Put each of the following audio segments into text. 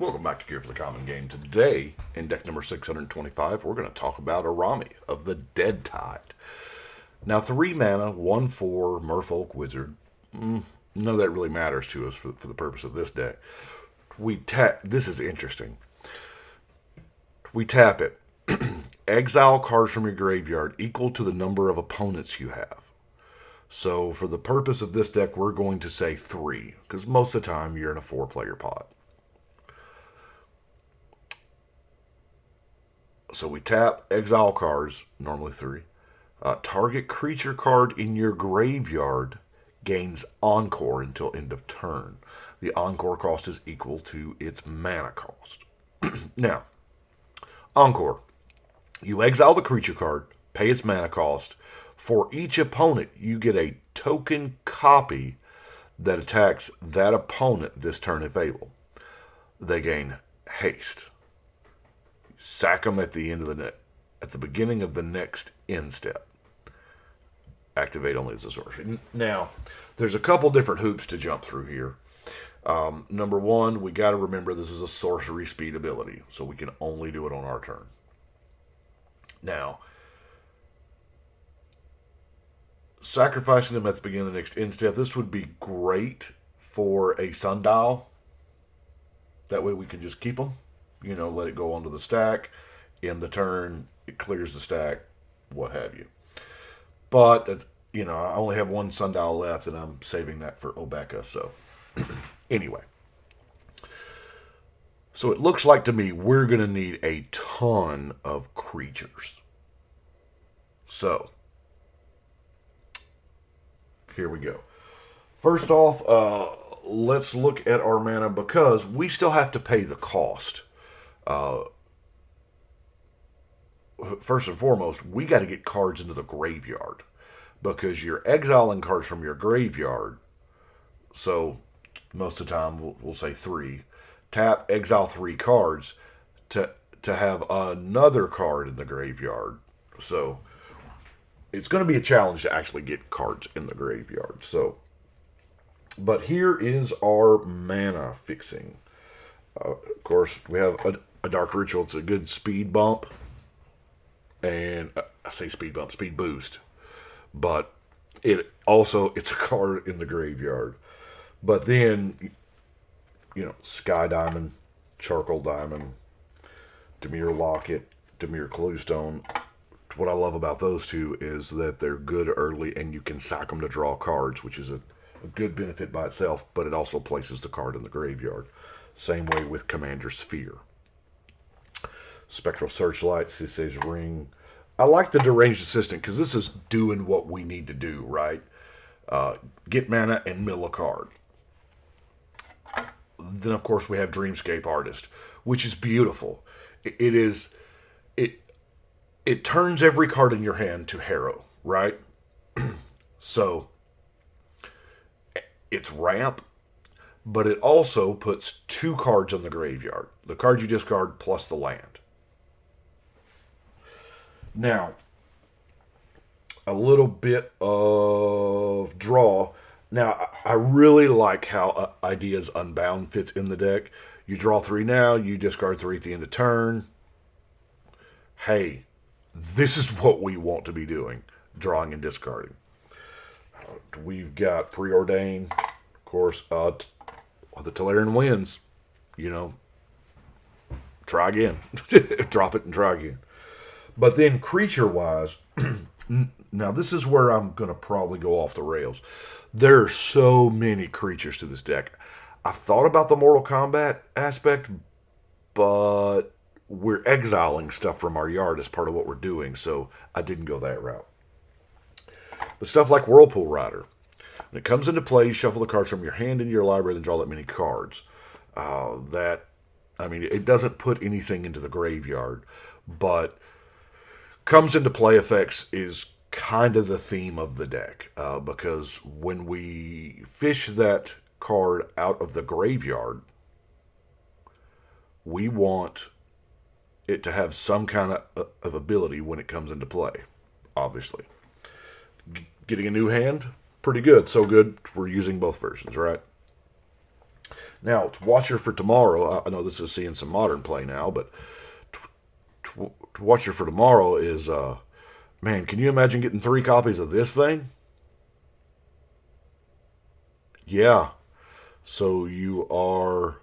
Welcome back to Gear for the Common Game. Today, in deck number 625, we're going to talk about Araumi of the Dead Tide. Now, 3 mana, 1/4, Merfolk Wizard. None of that really matters to us for the purpose of this deck. We tap. This is interesting. We tap it. Exile cards from your graveyard equal to the number of opponents you have. So, for the purpose of this deck, we're going to say 3, because most of the time you're in a 4-player pot. So we tap, exile cards, normally 3. Target creature card in your graveyard gains Encore until end of turn. The Encore cost is equal to its mana cost. Now, Encore. You exile the creature card, pay its mana cost. For each opponent, you get a token copy that attacks that opponent this turn if able. They gain haste. Sack them at the end of at the beginning of the next end step. Activate only as a sorcery. Now, there's a couple different hoops to jump through here. Number one, we got to remember this is a sorcery speed ability, so we can only do it on our turn. Now, sacrificing them at the beginning of the next end step, this would be great for a sundial. That way we can just keep them. Let it go onto the stack. In the turn, it clears the stack, what have you. But, I only have 1 sundial left, and I'm saving that for Obeka, so. Anyway. So it looks like to me we're going to need a ton of creatures. So, here we go. First off, let's look at our mana because we still have to pay the cost. First and foremost, we got to get cards into the graveyard because you're exiling cards from your graveyard. So most of the time we'll say 3. Tap, exile 3 cards to have another card in the graveyard. So it's going to be a challenge to actually get cards in the graveyard. So, but here is our mana fixing. Of course, we have a Dark Ritual. It's a good speed bump. And I say speed bump, speed boost. But it's a card in the graveyard. But then, Sky Diamond, Charcoal Diamond, Dimir Locket, Dimir Cluestone. What I love about those two is that they're good early and you can sack them to draw cards, which is a good benefit by itself, but it also places the card in the graveyard. Same way with Commander Sphere. Spectral Searchlight, Sisay's Ring. I like the Deranged Assistant because this is doing what we need to do, right? Get mana and mill a card. Then, of course, we have Dreamscape Artist, which is beautiful. It turns every card in your hand to Harrow, right? So, it's ramp, but it also puts 2 cards on the graveyard. The card you discard plus the land. Now, a little bit of draw. Now, I really like how Ideas Unbound fits in the deck. You draw 3 now, you discard 3 at the end of turn. Hey, this is what we want to be doing, drawing and discarding. We've got Preordain, of course, the Tolarian Winds, try again. Drop it and try again. But then creature-wise, now this is where I'm going to probably go off the rails. There are so many creatures to this deck. I thought about the Mortal Kombat aspect, but we're exiling stuff from our yard as part of what we're doing, so I didn't go that route. But stuff like Whirlpool Rider. When it comes into play, you shuffle the cards from your hand into your library and draw that many cards. It doesn't put anything into the graveyard, but comes into play effects is kind of the theme of the deck, because when we fish that card out of the graveyard, we want it to have some kind of ability when it comes into play, obviously. Getting a new hand, pretty good. So good, we're using both versions, right? Now, to watch her for tomorrow, I know this is seeing some modern play now, but to watch her for tomorrow is, man, can you imagine getting 3 copies of this thing? Yeah. So you are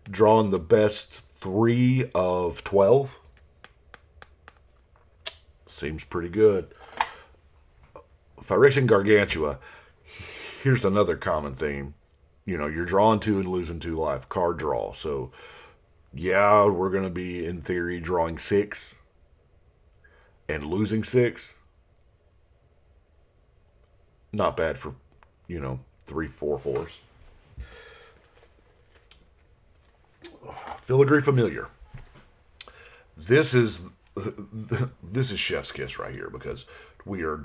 drawing the best 3 of 12. Seems pretty good. Phyrexian Gargantua. Here's another common theme. You know, you're drawing 2 and losing 2 life. Card draw. So, yeah, we're going to be, in theory, drawing 6 and losing 6. Not bad for, 3 4/4s. Filigree Familiar. This is chef's kiss right here, because we are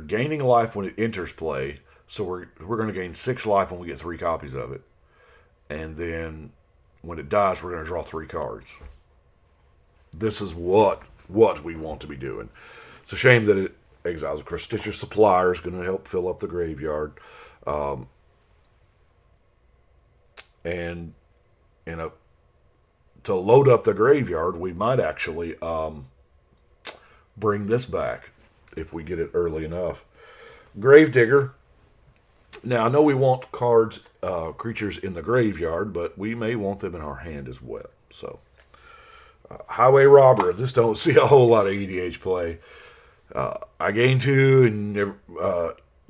gaining life when it enters play. So we're going to gain 6 life when we get 3 copies of it, and then when it dies, we're going to draw 3 cards. This is what we want to be doing. It's a shame that it exiles. Of course, Stitcher's Supplier is going to help fill up the graveyard, and to load up the graveyard, we might actually bring this back if we get it early enough. Gravedigger. Now, I know we want creatures in the graveyard, but we may want them in our hand as well. So, Highway Robber. This don't see a whole lot of EDH play. I gain 2, and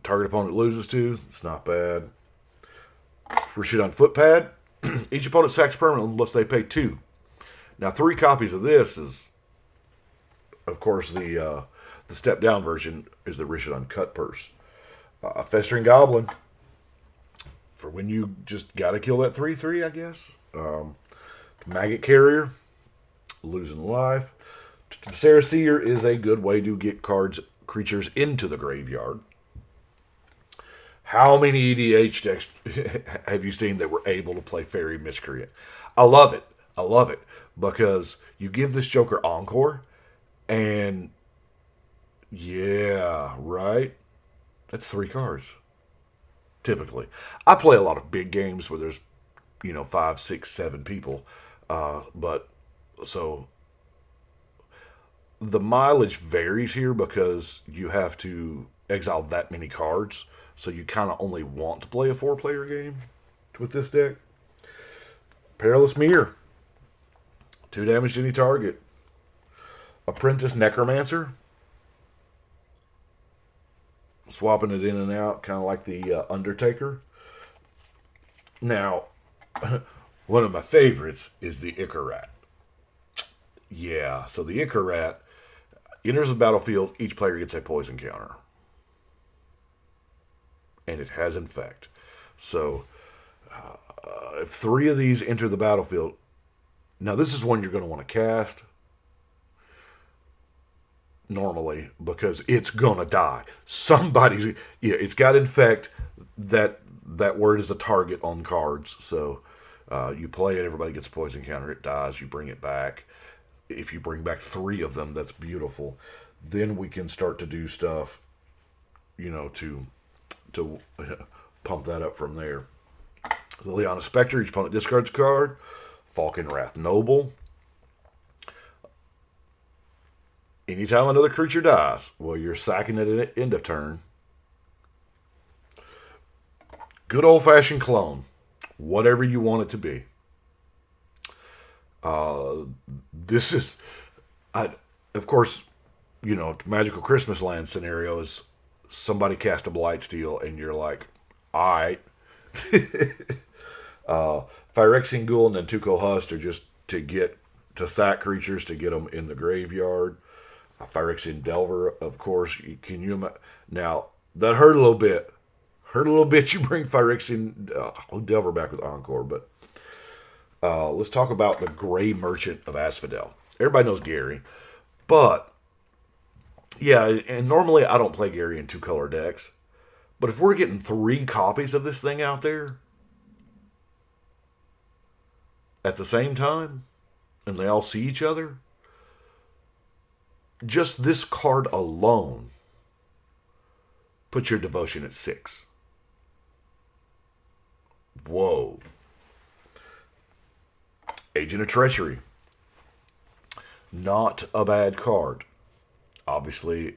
target opponent loses 2. It's not bad. Rashidon Footpad. Each opponent sacks permanent unless they pay 2. Now, 3 copies of this is, of course, the step down version is the Rashidon Cut Purse. A Festering Goblin, for when you just got to kill that 3/3, I guess. Maggot Carrier, losing life. Sarah Seer is a good way to get creatures into the graveyard. How many EDH decks have you seen that were able to play Fairy Miscreant? I love it. Because you give this Joker Encore, and yeah, right? That's 3 cards. Typically. I play a lot of big games where there's, 5, 6, 7 people. But, so, the mileage varies here because you have to exile that many cards. So you kind of only want to play a 4-player game with this deck. Perilous Mirror. 2 damage to any target. Apprentice Necromancer. Swapping it in and out, kind of like the Undertaker. Now, one of my favorites is the Icker Rat. Yeah, so the Icker Rat enters the battlefield, each player gets a poison counter. And it has Infect. So, if 3 of these enter the battlefield, now this is one you're going to want to cast normally, because it's gonna die. It's got Infect. That word is a target on cards. So you play it, everybody gets a poison counter, it dies, you bring it back. If you bring back 3 of them, that's beautiful. Then we can start to do stuff, to pump that up from there. Liliana Spectre, each opponent discards a card. Falcon Wrath Noble. Anytime another creature dies, well, you're sacking it at the end of turn. Good old-fashioned clone. Whatever you want it to be. This is, of course, Magical Christmas Land scenario is somebody cast a Blightsteel and you're like, alright. Phyrexian Ghoul and Nantuko Husk are just to sack creatures to get them in the graveyard. Phyrexian Delver, of course. Can you imagine? Now, that hurt a little bit. You bring Phyrexian Delver back with Encore, but let's talk about the Gray Merchant of Asphadel. Everybody knows Gary, but yeah, and normally I don't play Gary in 2-color decks, but if we're getting 3 copies of this thing out there at the same time, and they all see each other, just this card alone puts your devotion at 6. Whoa. Agent of Treachery. Not a bad card. Obviously,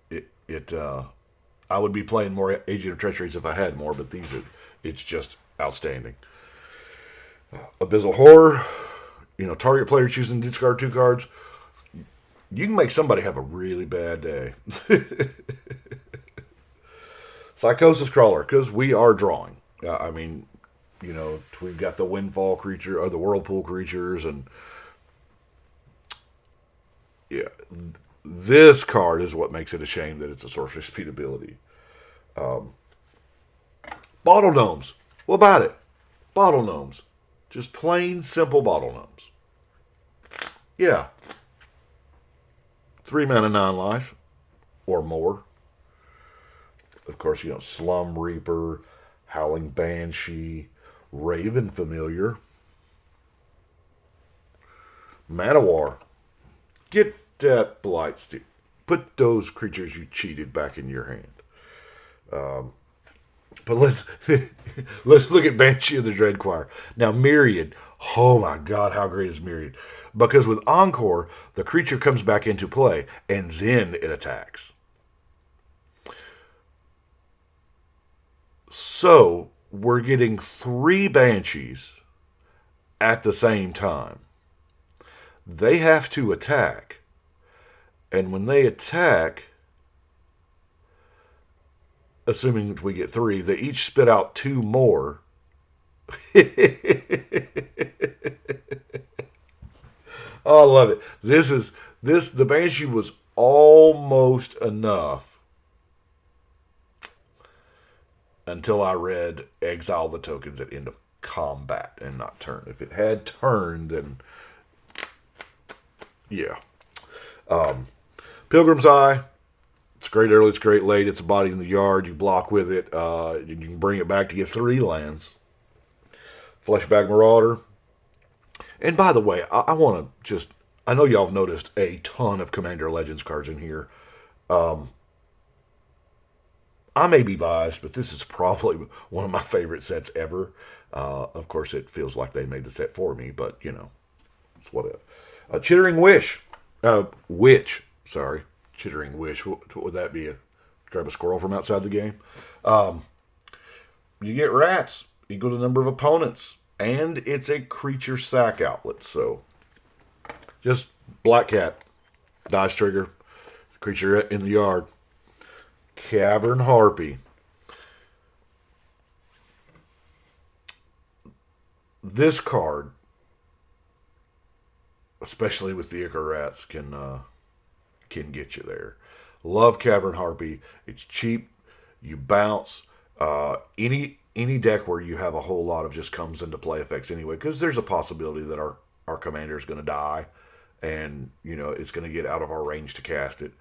I would be playing more Agent of Treacheries if I had more, but it's just outstanding. Abyssal Horror. Target player choosing to discard 2 cards. You can make somebody have a really bad day. Psychosis Crawler, because we are drawing. We've got the Windfall creature, or the Whirlpool creatures, and yeah, this card is what makes it a shame that it's a sorcery speed ability. Bottle Gnomes. What about it? Bottle Gnomes. Just plain, simple Bottle Gnomes. Yeah. 3 mana, 9 life. Or more. Of course, Slum Reaper, Howling Banshee, Raven Familiar, Manowar. Get that Blight Steele. Put those creatures you cheated back in your hand. But let's look at Banshee of the Dreadchoir. Now, Myriad. Oh my God, how great is Myriad? Because with Encore, the creature comes back into play, and then it attacks. So, we're getting 3 Banshees at the same time. They have to attack. And when they attack, assuming that we get 3, they each spit out 2 more. Oh, I love it. The Banshee was almost enough until I read exile the tokens at end of combat and not turn. If it had turned, then yeah. Pilgrim's Eye. It's great early, it's great late. It's a body in the yard. You block with it. You can bring it back to get 3 lands. Fleshbag Marauder. And by the way, I want to just... I know y'all have noticed a ton of Commander Legends cards in here. I may be biased, but this is probably one of my favorite sets ever. Of course, it feels like they made the set for me, but, it's whatever. Chittering Wish. Witch. Sorry. Chittering Wish. What would that be? Grab a squirrel from outside the game? You get rats. Equal to the number of opponents. And it's a creature sack outlet. So, just Black Cat. Dice trigger. Creature in the yard. Cavern Harpy. This card, especially with the Icker Rats, can get you there. Love Cavern Harpy. It's cheap. You bounce. Any deck where you have a whole lot of just comes into play effects anyway, because there's a possibility that our commander is going to die, and it's going to get out of our range to cast it.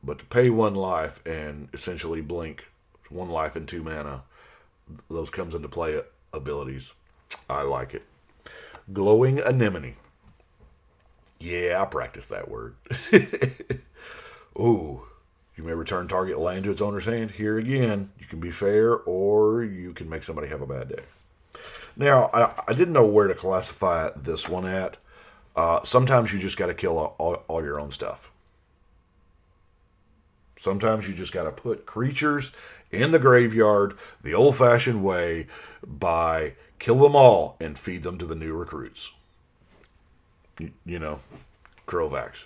But to pay 1 life and essentially blink 1 life and 2 mana, those comes into play abilities. I like it. Glowing Anemone. Yeah, I practiced that word. Ooh. You may return target land to its owner's hand. Here again, you can be fair or you can make somebody have a bad day. Now, I didn't know where to classify this one at. Sometimes you just got to kill all your own stuff. Sometimes you just got to put creatures in the graveyard the old-fashioned way by kill them all and feed them to the new recruits. Krovax.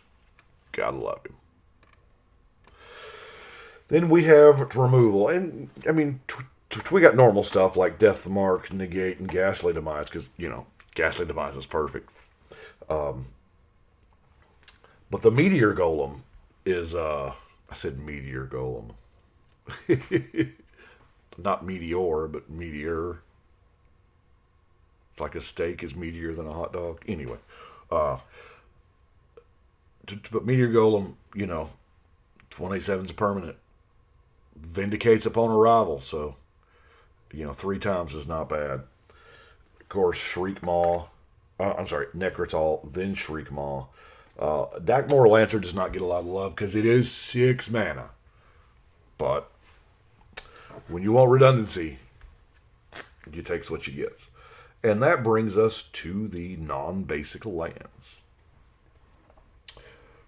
Gotta love him. Then we have removal. And, we got normal stuff like Death Mark, Negate, and Ghastly Demise, because, Ghastly Demise is perfect. But the Meteor Golem is, I said Meteor Golem. Not Meteor, but Meteor. It's like a steak is meatier than a hot dog. Anyway. But Meteor Golem, 187 is a permanent. Vindicates upon arrival, so 3 times is not bad. Of course, Shriekmaw. Necrotal, then Shriekmaw. Dakmor Lancer does not get a lot of love because it is 6 mana. But when you want redundancy, you takes what you gets. And that brings us to the non-basic lands.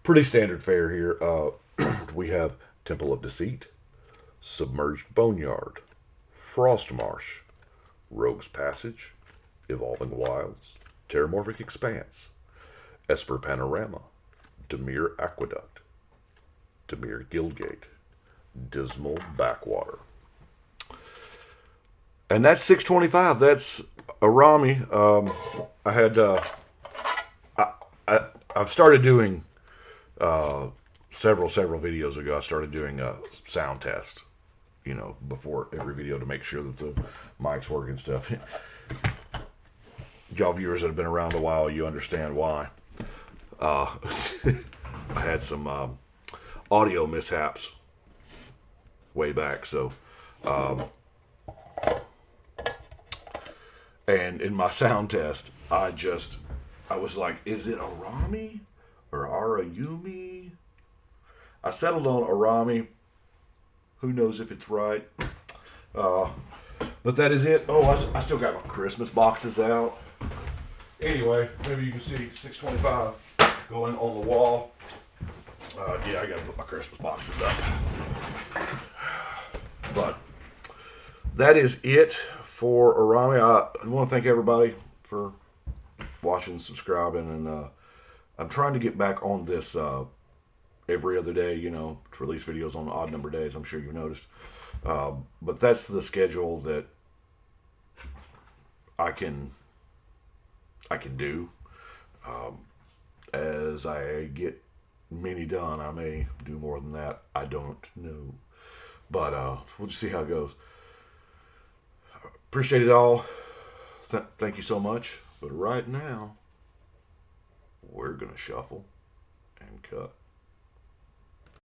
Pretty standard fare here. We have Temple of Deceit, Submerged Boneyard, Frostmarsh, Rogue's Passage, Evolving Wilds, Terramorphic Expanse, Esper Panorama, Dimir Aqueduct, Dimir Guildgate, Dismal Backwater. And that's 625. That's Araumi. I've started doing several videos ago. I started doing a sound test, before every video to make sure that the mics work and stuff. Y'all viewers that have been around a while, you understand why. I had some audio mishaps way back, so and in my sound test, I was like, is it Araumi or Araumi? I settled on Araumi. Who knows if it's right? But that is it. Oh, I still got my Christmas boxes out. Anyway, maybe you can see 625 going on the wall. Yeah, I got to put my Christmas boxes up. But that is it for Araumi. I want to thank everybody for watching, subscribing, and I'm trying to get back on this every other day, to release videos on odd number days. I'm sure you've noticed. But that's the schedule that I can do. As I get many done, I may do more than that. I don't know. But we'll just see how it goes. Appreciate it all. Thank you so much. But right now, we're going to shuffle and cut.